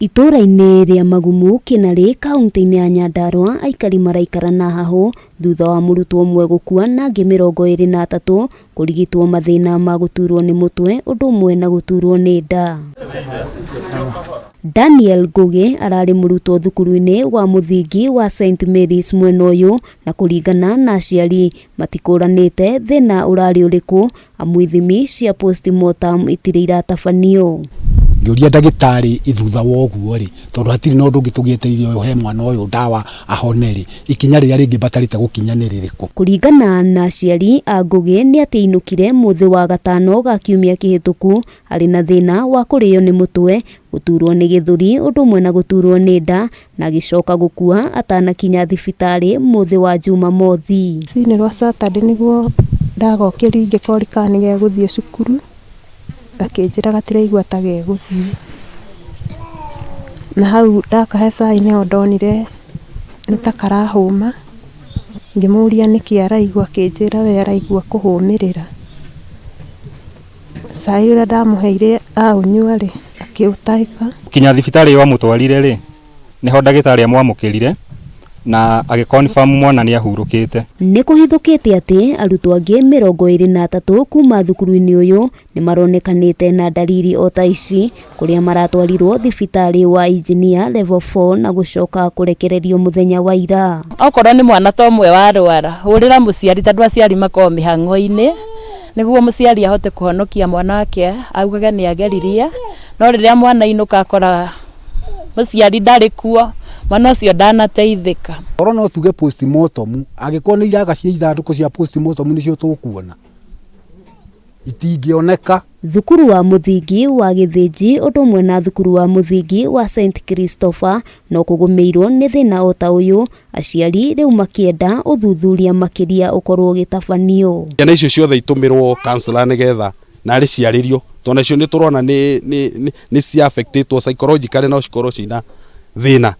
Itũra-inĩ rĩa Magumu Kinari kaunti-inĩ ya Nyandarua aikari maraikara na haho thutha wa mũrutwo ũmwe gũkua na angĩ 23 kũrigitwo mathĩna ma gũturwo nĩ mũtwe ũndũ ũmwe na gũturwo nĩ nda. Daniel Ngugi ararĩ mũrutwo thukuru-inĩ wa mũthingi wa St Mary's mwena ũyũ, na kũringana na aciari matikũranĩte thĩna ũrarĩ ũrĩkũ amu ithimi cia postmortem itirĩ iratabanio. Ngĩũria ndagĩtarĩ ithutha wa ũguo rĩ, tondũ hatirĩ na ũndũ ũngĩ tũgĩetereire he mwana ũyũ ndawa ahone rĩ, ikinya rĩrĩa rĩngĩ batarĩte gũkinya nĩ rĩrĩkũ? Kũringana na aciari a Ngugi nĩ atĩ ainũkire mũthĩ wa gatano ga kiumia kĩhĩtũku arĩ na thĩna wa kũrĩo nĩ mũtwe, gũturwo nĩ gĩthũri ũndũ ũmwe na gũturwo nĩ nda, na agĩcoka gũkua atanakinya thibitarĩ mũthĩ wa Jumamothi. Rũcinĩ rwa Saturday nĩguo ndagokĩri ingĩkori kana nĩ gegũthiĩ cukuru, akĩnjĩra gatiraigua ta gegũthiĩ. Na hau ndakahe cai nĩho ndonire nĩ ta karahũma, ngĩmũria nĩkĩ araigua, akĩnjĩra we araigua kũhũmĩrĩra. Cai ũrĩa ndamũheire aũnyua rĩ, akĩũtahĩka. Kinya thibitarĩ wa mũtwarire rĩ, nĩho ndagĩtarĩ amwamũkĩrire na agĩconfirm mwana nĩ ahurũkĩte. Nĩ kũhithũkĩte atĩ arutwo angĩ 23 kuma thukuru-inĩ ũyũ nĩ maronekanĩte na dalili o ta ici, kũrĩa maratwarirwo thibitarĩ wa Engineer level 4 na gũcoka kũrekererio mũthenya wa ira. Okorwo nĩ mwana ta ũmwe warwara, hũrĩra mũciari tondũ aciari makoragwo mĩhang'o-inĩ nĩguo mũciari ahote kũhonokia mwana wake augage nĩ ageririe, no rĩrĩa mwana ainũka akora mũciari ndarĩ kuo, mwana ũcio ndanateithĩka. Oro no tuge postmortem, angĩkorwo nĩ iraga cia ithandũkũ cia postmortem nĩcio tũkuona, itingĩoneka. Thukuru wa mũthingi wa Gĩthĩnji ũndũ ũmwe na thukuru wa mũthingi wa St Christopher no kũgũmĩirwo nĩ thĩna o ta ũyũ, aciari rĩu makĩenda ũthuthuria makĩria ũkorwo gĩtabanio. Ciana icio ciothe itũmĩrwo counselor nĩgetha narĩ ciarĩrio, tondũ icio nĩ tũrona nĩ cia affectĩtwo psychologically no cikorwo cina thĩna.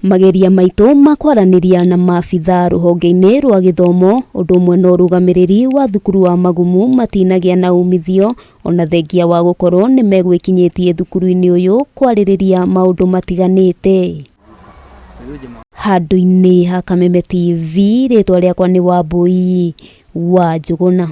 Mageria maitũ makwaranĩria na maabitha rũhonge-inĩ rwa gĩthomo ũndũ ũmwe na ũrũgamĩrĩri wa thukuru wa Magumu matinagĩa na umithio, ona thengia wa gũkorwo nĩ megwĩkinyĩtie thukuru-inĩ ũyũ kwarĩrĩria maũndũ matiganĩte. Handũ-inĩ ha Kameme TV, rĩtwa rĩakwa nĩ Wambui wa Njũgũna.